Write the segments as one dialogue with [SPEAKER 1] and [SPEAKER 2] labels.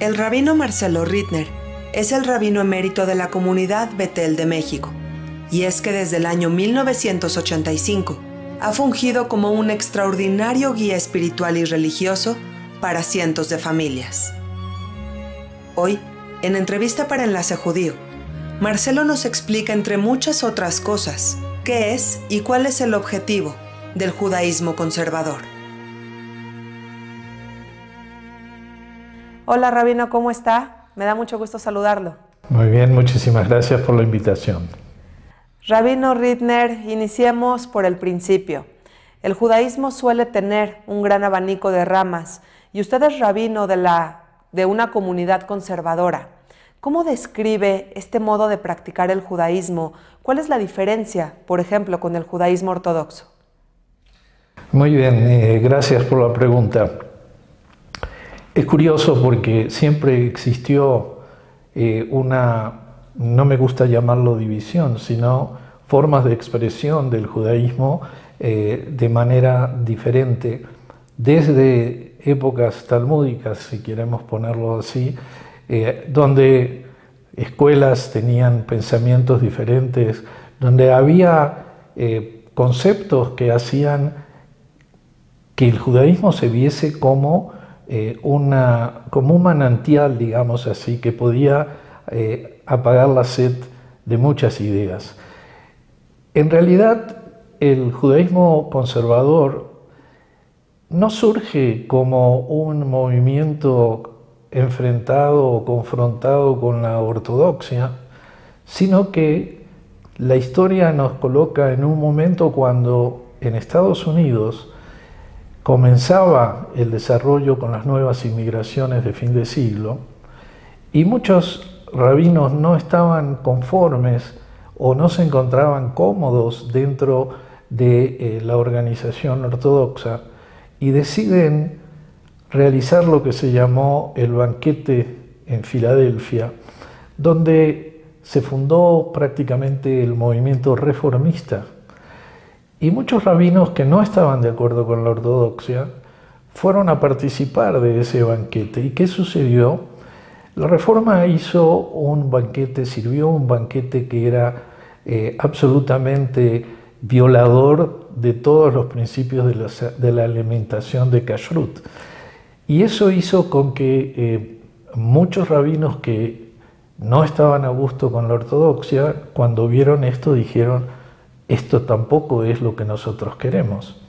[SPEAKER 1] El rabino Marcelo Rittner es el rabino emérito de la comunidad Betel de México, y es que desde el año 1985 ha fungido como un extraordinario guía espiritual y religioso para cientos de familias. Hoy, en entrevista para Enlace Judío, Marcelo nos explica, entre muchas otras cosas, qué es y cuál es el objetivo del judaísmo conservador. Hola, rabino, ¿cómo está? Me da mucho gusto saludarlo.
[SPEAKER 2] Muy bien, muchísimas gracias por la invitación. Rabino
[SPEAKER 1] Rittner, iniciemos por el principio. El judaísmo suele tener un gran abanico de ramas y usted es rabino de una comunidad conservadora. ¿Cómo describe este modo de practicar el judaísmo? ¿Cuál es la diferencia, por ejemplo, con el judaísmo ortodoxo?
[SPEAKER 2] Muy bien, gracias por la pregunta. Es curioso porque siempre existió no me gusta llamarlo división, sino formas de expresión del judaísmo de manera diferente, desde épocas talmúdicas, si queremos ponerlo así, donde escuelas tenían pensamientos diferentes, donde había conceptos que hacían que el judaísmo se viese como un manantial, digamos así, que podía apagar la sed de muchas ideas. En realidad, el judaísmo conservador no surge como un movimiento enfrentado o confrontado con la ortodoxia, sino que la historia nos coloca en un momento cuando en Estados Unidos comenzaba el desarrollo con las nuevas inmigraciones de fin de siglo y muchos rabinos no estaban conformes o no se encontraban cómodos dentro de la organización ortodoxa y deciden realizar lo que se llamó el banquete en Filadelfia, donde se fundó prácticamente el movimiento reformista. Y muchos rabinos que no estaban de acuerdo con la ortodoxia fueron a participar de ese banquete. ¿Y qué sucedió? La Reforma hizo un banquete, sirvió un banquete que era absolutamente violador de todos los principios de la alimentación de Kashrut. Y eso hizo con que muchos rabinos que no estaban a gusto con la ortodoxia, cuando vieron esto dijeron: esto tampoco es lo que nosotros queremos.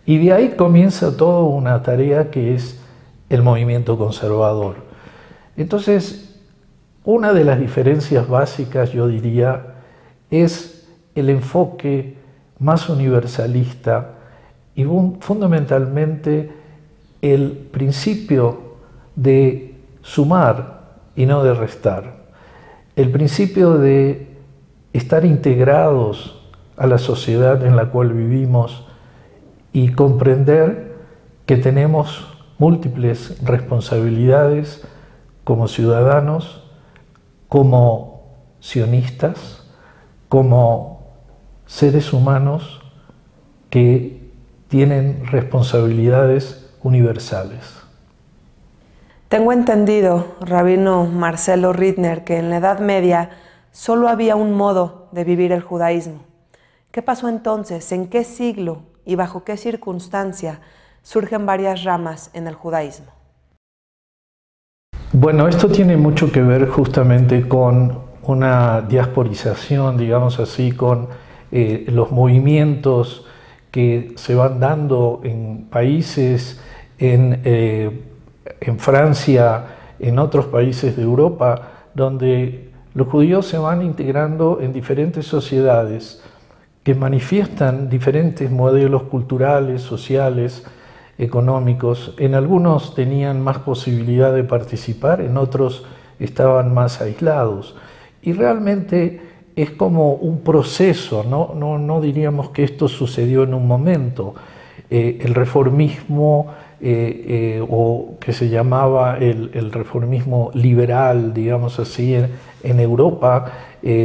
[SPEAKER 2] Y de ahí comienza toda una tarea que es el movimiento conservador. Entonces, una de las diferencias básicas, yo diría, es el enfoque más universalista y fundamentalmente el principio de sumar y no de restar. El principio de estar integrados a la sociedad en la cual vivimos y comprender que tenemos múltiples responsabilidades como ciudadanos, como sionistas, como seres humanos que tienen responsabilidades universales.
[SPEAKER 1] Tengo entendido, rabino Marcelo Rittner, que en la Edad Media solo había un modo de vivir el judaísmo. ¿Qué pasó entonces? ¿En qué siglo y bajo qué circunstancia surgen varias ramas en el judaísmo?
[SPEAKER 2] Bueno, esto tiene mucho que ver justamente con una diasporización, digamos así, con los movimientos que se van dando en países, en Francia, en otros países de Europa, donde los judíos se van integrando en diferentes sociedades que manifiestan diferentes modelos culturales, sociales, económicos. En algunos tenían más posibilidad de participar, en otros estaban más aislados. Y realmente es como un proceso, no diríamos que esto sucedió en un momento. El reformismo, o que se llamaba el reformismo liberal, digamos así, en Europa,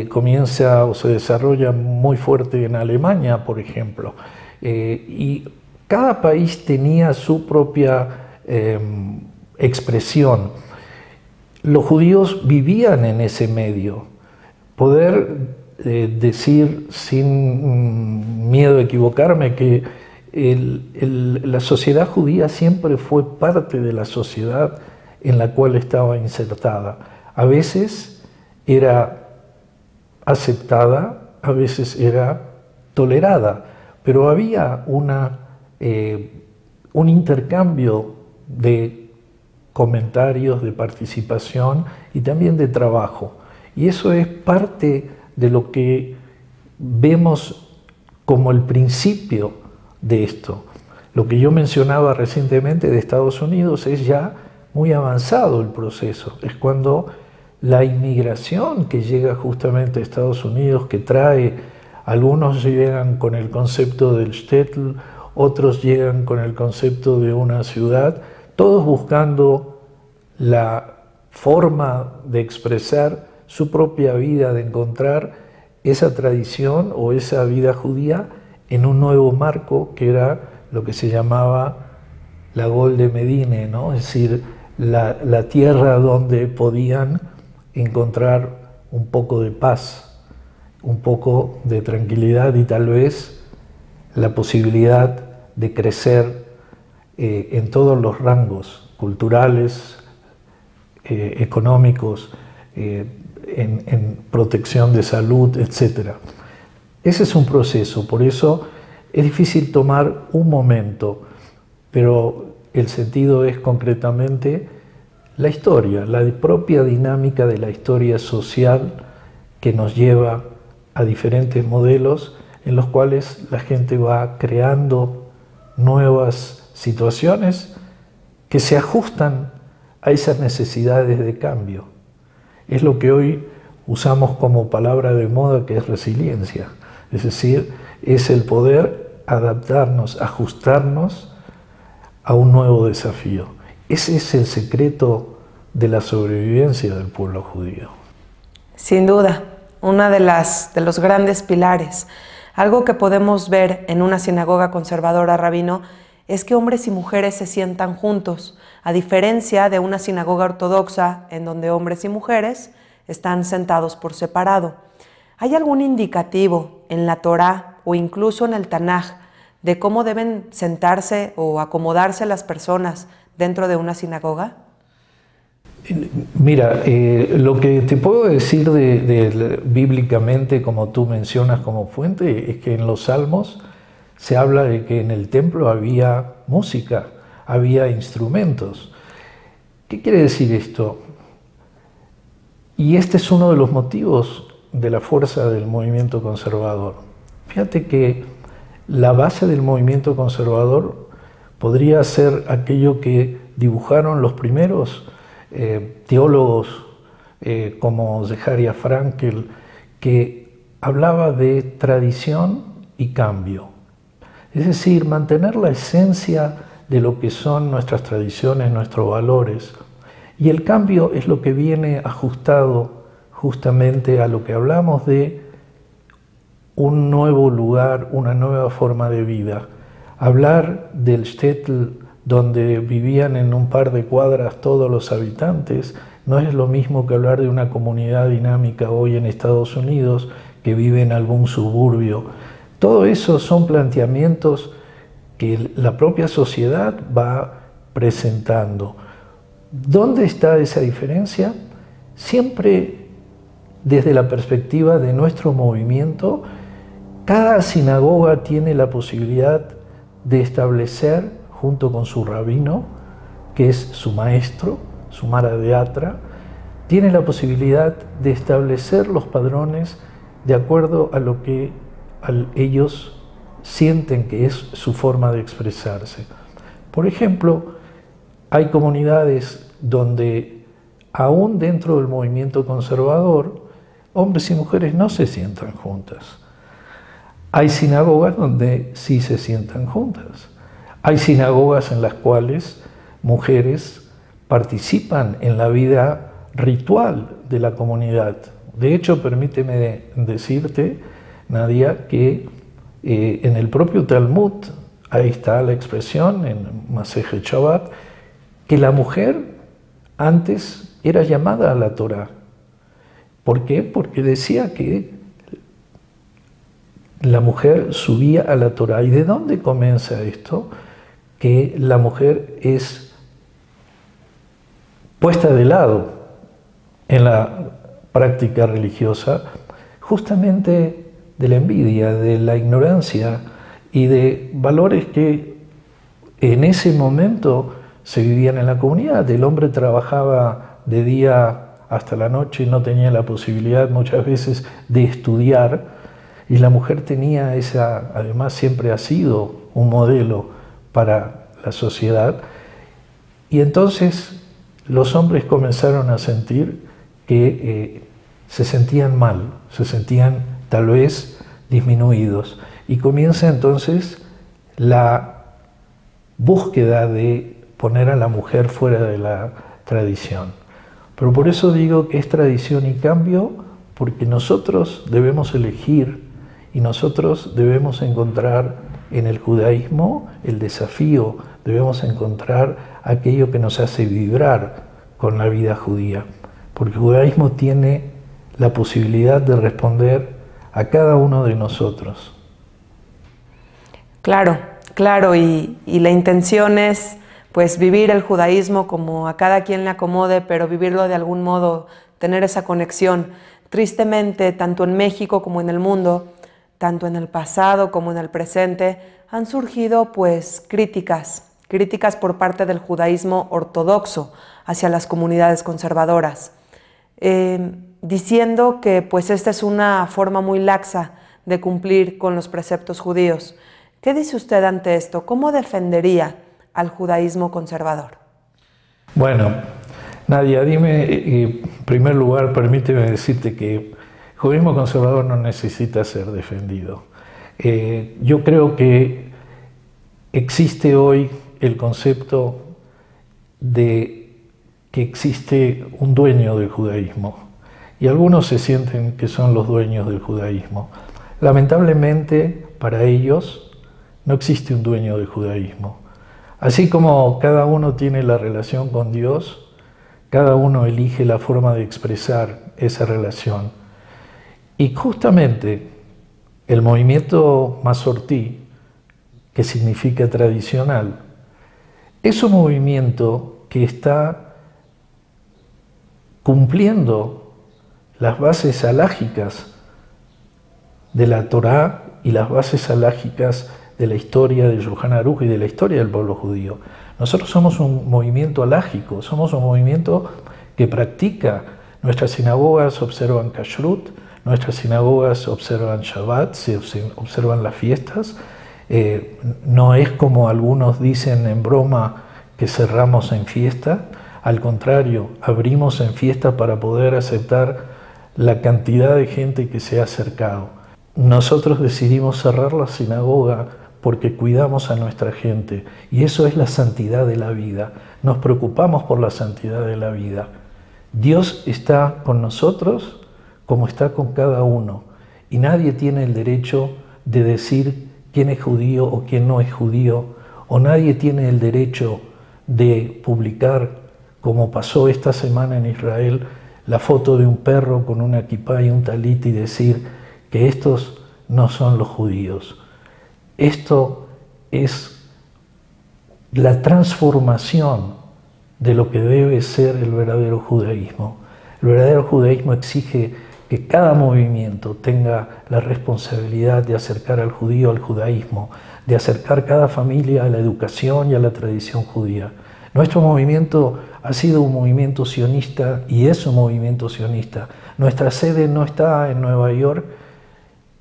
[SPEAKER 2] comienza o se desarrolla muy fuerte en Alemania, por ejemplo. Y cada país tenía su propia expresión. los judíos vivían en ese medio. Poder decir sin miedo a equivocarme que la sociedad judía siempre fue parte de la sociedad en la cual estaba insertada. A veces era aceptada, a veces era tolerada, pero había un intercambio de comentarios, de participación y también de trabajo. Y eso es parte de lo que vemos como el principio de esto. Lo que yo mencionaba recientemente de Estados Unidos es ya muy avanzado el proceso. Es cuando la inmigración que llega justamente a Estados Unidos, que trae, algunos llegan con el concepto del shtetl, otros llegan con el concepto de una ciudad, todos buscando la forma de expresar su propia vida, de encontrar esa tradición o esa vida judía en un nuevo marco que era lo que se llamaba la Golde Medine, ¿no? Es decir, la tierra donde podían encontrar un poco de paz, un poco de tranquilidad y tal vez la posibilidad de crecer en todos los rangos culturales, económicos, en protección de salud, etc. Ese es un proceso, por eso es difícil tomar un momento, pero el sentido es concretamente la historia, la propia dinámica de la historia social que nos lleva a diferentes modelos en los cuales la gente va creando nuevas situaciones que se ajustan a esas necesidades de cambio. Es lo que hoy usamos como palabra de moda, que es resiliencia. Es decir, es el poder adaptarnos, ajustarnos a un nuevo desafío. Ese es el secreto de la sobrevivencia del pueblo judío.
[SPEAKER 1] Sin duda, una de los grandes pilares. Algo que podemos ver en una sinagoga conservadora, rabino, es que hombres y mujeres se sientan juntos, a diferencia de una sinagoga ortodoxa en donde hombres y mujeres están sentados por separado. ¿Hay algún indicativo en la Torá o incluso en el Tanaj de cómo deben sentarse o acomodarse las personas dentro de una sinagoga?
[SPEAKER 2] Mira, lo que te puedo decir bíblicamente, como tú mencionas como fuente, es que en los Salmos se habla de que en el templo había música, había instrumentos. ¿Qué quiere decir esto? Y este es uno de los motivos de la fuerza del movimiento conservador. Fíjate que la base del movimiento conservador podría ser aquello que dibujaron los primeros teólogos como Zeharia Frankel, que hablaba de tradición y cambio. Es decir, mantener la esencia de lo que son nuestras tradiciones, nuestros valores. Y el cambio es lo que viene ajustado justamente a lo que hablamos de un nuevo lugar, una nueva forma de vida. Hablar del shtetl, donde vivían en un par de cuadras todos los habitantes, no es lo mismo que hablar de una comunidad dinámica hoy en Estados Unidos que vive en algún suburbio. Todo eso son planteamientos que la propia sociedad va presentando. ¿Dónde está esa diferencia? Siempre desde la perspectiva de nuestro movimiento, cada sinagoga tiene la posibilidad de establecer, junto con su rabino, que es su maestro, su maradeatra, tiene la posibilidad de establecer los padrones de acuerdo a lo que ellos sienten que es su forma de expresarse. Por ejemplo, hay comunidades donde, aún dentro del movimiento conservador, hombres y mujeres no se sientan juntas. Hay sinagogas donde sí se sientan juntas. Hay sinagogas en las cuales mujeres participan en la vida ritual de la comunidad. De hecho, permíteme decirte, Nadia, que en el propio Talmud, ahí está la expresión en Masejet Shabbat, que la mujer antes era llamada a la Torá. ¿Por qué? Porque decía que la mujer subía a la Torá. ¿Y de dónde comienza esto? Que la mujer es puesta de lado en la práctica religiosa, justamente de la envidia, de la ignorancia y de valores que en ese momento se vivían en la comunidad. El hombre trabajaba de día hasta la noche y no tenía la posibilidad muchas veces de estudiar, y la mujer tenía esa, además siempre ha sido un modelo para la sociedad, y entonces los hombres comenzaron a sentir que se sentían mal, se sentían tal vez disminuidos, y comienza entonces la búsqueda de poner a la mujer fuera de la tradición. Pero por eso digo que es tradición y cambio, porque nosotros debemos elegir y nosotros debemos encontrar en el judaísmo el desafío, debemos encontrar aquello que nos hace vibrar con la vida judía, porque el judaísmo tiene la posibilidad de responder a cada uno de nosotros.
[SPEAKER 1] Claro, claro, y la intención es pues vivir el judaísmo como a cada quien le acomode, pero vivirlo de algún modo, tener esa conexión. Tristemente, tanto en México como en el mundo, tanto en el pasado como en el presente, han surgido pues críticas por parte del judaísmo ortodoxo hacia las comunidades conservadoras, diciendo que pues esta es una forma muy laxa de cumplir con los preceptos judíos. ¿Qué dice usted ante esto? ¿Cómo defendería al judaísmo conservador?
[SPEAKER 2] Bueno, Nadia, dime, en primer lugar, permíteme decirte que el judaísmo conservador no necesita ser defendido. Yo creo que existe hoy el concepto de que existe un dueño del judaísmo, y algunos se sienten que son los dueños del judaísmo. Lamentablemente, para ellos no existe un dueño del judaísmo. Así como cada uno tiene la relación con Dios, cada uno elige la forma de expresar esa relación. Y justamente el movimiento masortí, que significa tradicional, es un movimiento que está cumpliendo las bases halágicas de la Torá y las bases halágicas de la historia de Shulchan Aruch y de la historia del pueblo judío. Nosotros somos un movimiento halágico, somos un movimiento que practica. Nuestras sinagogas observan Kashrut, nuestras sinagogas observan Shabbat, se observan las fiestas. No es como algunos dicen en broma que cerramos en fiesta, al contrario, abrimos en fiesta para poder aceptar la cantidad de gente que se ha acercado. Nosotros decidimos cerrar la sinagoga porque cuidamos a nuestra gente, y eso es la santidad de la vida. Nos preocupamos por la santidad de la vida. Dios está con nosotros como está con cada uno, y nadie tiene el derecho de decir quién es judío o quién no es judío, o nadie tiene el derecho de publicar, como pasó esta semana en Israel, la foto de un perro con una kipá y un talit y decir que estos no son los judíos. Esto es la transformación de lo que debe ser el verdadero judaísmo. El verdadero judaísmo exige que cada movimiento tenga la responsabilidad de acercar al judío al judaísmo, de acercar cada familia a la educación y a la tradición judía. Nuestro movimiento ha sido un movimiento sionista y es un movimiento sionista. Nuestra sede no está en Nueva York,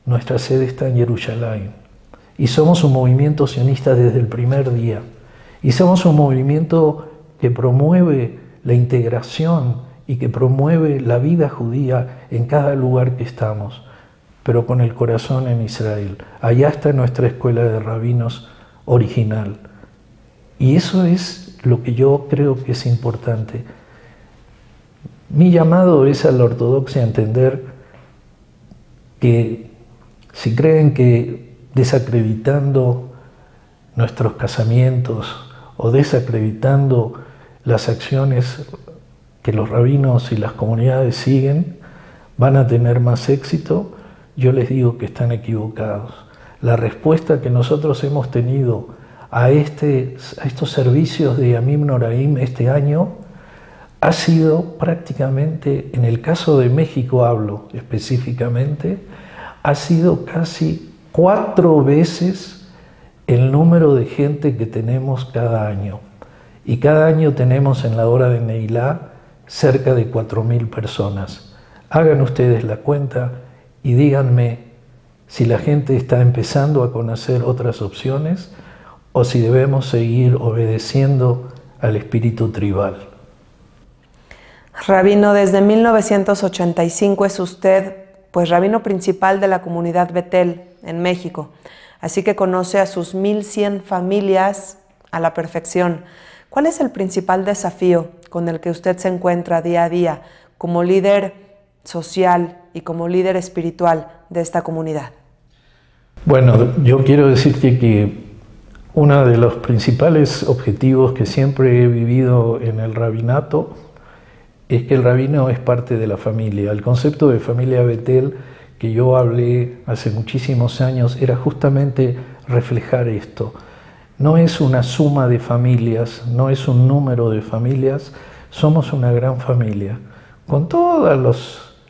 [SPEAKER 2] nuestra sede está en Jerusalén. Y somos un movimiento sionista desde el primer día. Y somos un movimiento que promueve la integración y que promueve la vida judía en cada lugar que estamos, pero con el corazón en Israel. Allá está nuestra escuela de rabinos original. Y eso es lo que yo creo que es importante. Mi llamado es a la ortodoxia a entender que si creen que desacreditando nuestros casamientos o desacreditando las acciones que los rabinos y las comunidades siguen van a tener más éxito, yo les digo que están equivocados. La respuesta que nosotros hemos tenido a estos servicios de Yamim Noraim este año ha sido prácticamente, en el caso de México hablo específicamente, ha sido casi 4 veces el número de gente que tenemos cada año. Y cada año tenemos en la hora de Neilá cerca de 4.000 personas. Hagan ustedes la cuenta y díganme si la gente está empezando a conocer otras opciones o si debemos seguir obedeciendo al espíritu tribal.
[SPEAKER 1] Rabino, desde 1985 es usted, pues, rabino principal de la comunidad Betel en México, así que conoce a sus 1.100 familias a la perfección. ¿Cuál es el principal desafío con el que usted se encuentra día a día como líder social y como líder espiritual de esta comunidad?
[SPEAKER 2] Bueno, yo quiero decirte que uno de los principales objetivos que siempre he vivido en el rabinato es que el rabino es parte de la familia. El concepto de familia Betel que yo hablé hace muchísimos años era justamente reflejar esto. No es una suma de familias, no es un número de familias, somos una gran familia, con todos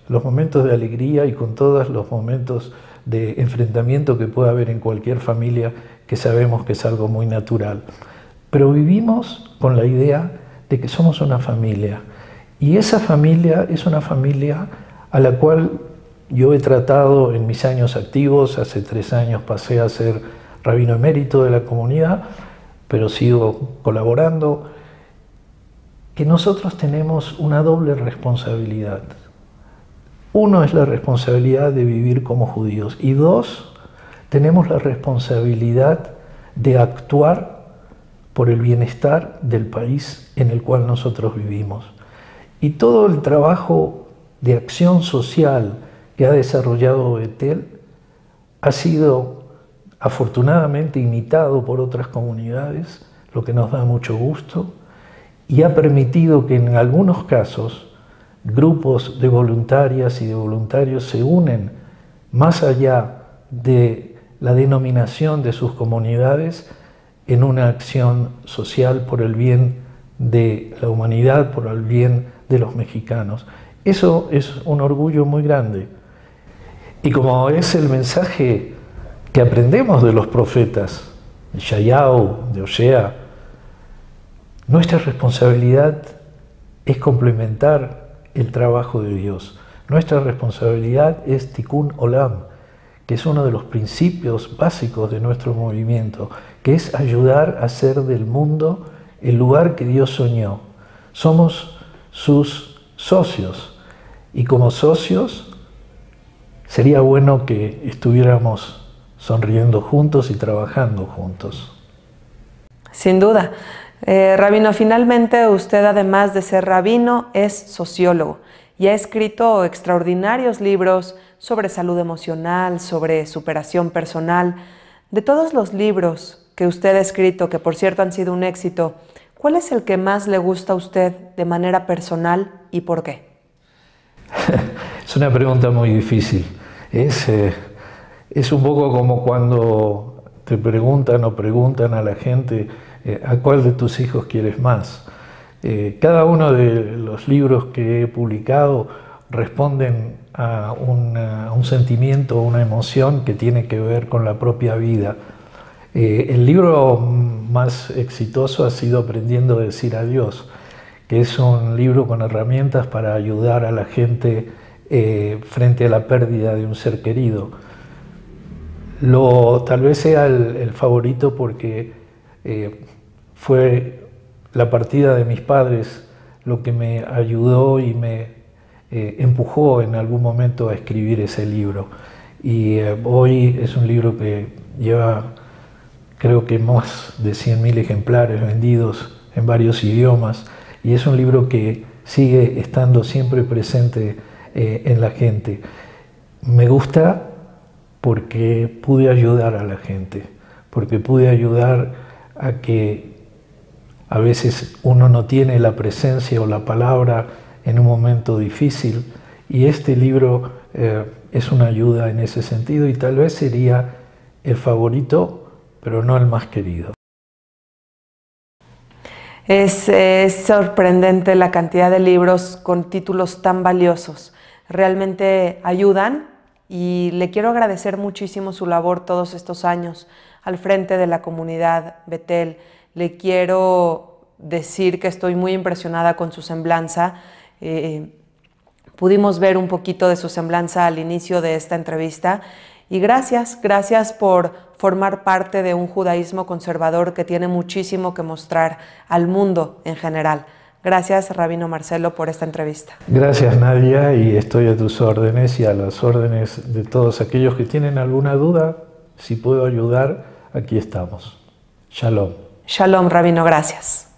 [SPEAKER 2] los momentos de alegría y con todos los momentos de enfrentamiento que puede haber en cualquier familia, que sabemos que es algo muy natural. Pero vivimos con la idea de que somos una familia, y esa familia es una familia a la cual yo he tratado en mis años activos. Hace 3 años pasé a ser rabino emérito de la comunidad, pero sigo colaborando, que nosotros tenemos una doble responsabilidad. Uno es la responsabilidad de vivir como judíos y 2, tenemos la responsabilidad de actuar por el bienestar del país en el cual nosotros vivimos. Y todo el trabajo de acción social que ha desarrollado Betel ha sido afortunadamente imitado por otras comunidades, lo que nos da mucho gusto, y ha permitido que en algunos casos grupos de voluntarias y de voluntarios se unen más allá de la denominación de sus comunidades en una acción social por el bien de la humanidad, por el bien de los mexicanos. Eso es un orgullo muy grande. Y como es el mensaje que aprendemos de los profetas, de Yeshayahu, de Osea, nuestra responsabilidad es complementar el trabajo de Dios. Nuestra responsabilidad es Tikkun Olam, que es uno de los principios básicos de nuestro movimiento, que es ayudar a hacer del mundo el lugar que Dios soñó. Somos sus socios, y como socios sería bueno que estuviéramos sonriendo juntos y trabajando juntos.
[SPEAKER 1] Sin duda. Rabino, finalmente usted, además de ser rabino, es sociólogo y ha escrito extraordinarios libros sobre salud emocional, sobre superación personal. De todos los libros que usted ha escrito, que por cierto han sido un éxito, ¿cuál es el que más le gusta a usted de manera personal y por qué?
[SPEAKER 2] Es una pregunta muy difícil. Es un poco como cuando te preguntan o preguntan a la gente ¿a cuál de tus hijos quieres más? Cada uno de los libros que he publicado responden a un sentimiento, una emoción que tiene que ver con la propia vida. El libro más exitoso ha sido Aprendiendo a decir adiós, que es un libro con herramientas para ayudar a la gente frente a la pérdida de un ser querido. Tal vez sea el favorito porque fue la partida de mis padres lo que me ayudó y me empujó en algún momento a escribir ese libro. Y hoy es un libro que lleva, creo que más de 100.000 ejemplares vendidos en varios idiomas, y es un libro que sigue estando siempre presente en la gente. Me gusta porque pude ayudar a la gente, porque pude ayudar a que A veces uno no tiene la presencia o la palabra en un momento difícil, y este libro es una ayuda en ese sentido, y tal vez sería el favorito, pero no el más querido.
[SPEAKER 1] Es sorprendente la cantidad de libros con títulos tan valiosos. Realmente ayudan, y le quiero agradecer muchísimo su labor todos estos años al frente de la comunidad Betel. Le quiero decir que estoy muy impresionada con su semblanza. Pudimos ver un poquito de su semblanza al inicio de esta entrevista, y gracias por formar parte de un judaísmo conservador que tiene muchísimo que mostrar al mundo en general. Gracias, Rabino Marcelo, por esta entrevista.
[SPEAKER 2] Gracias, Nadia, y estoy a tus órdenes y a las órdenes de todos aquellos que tienen alguna duda. Si puedo ayudar, aquí estamos. Shalom.
[SPEAKER 1] Shalom, Rabino, gracias.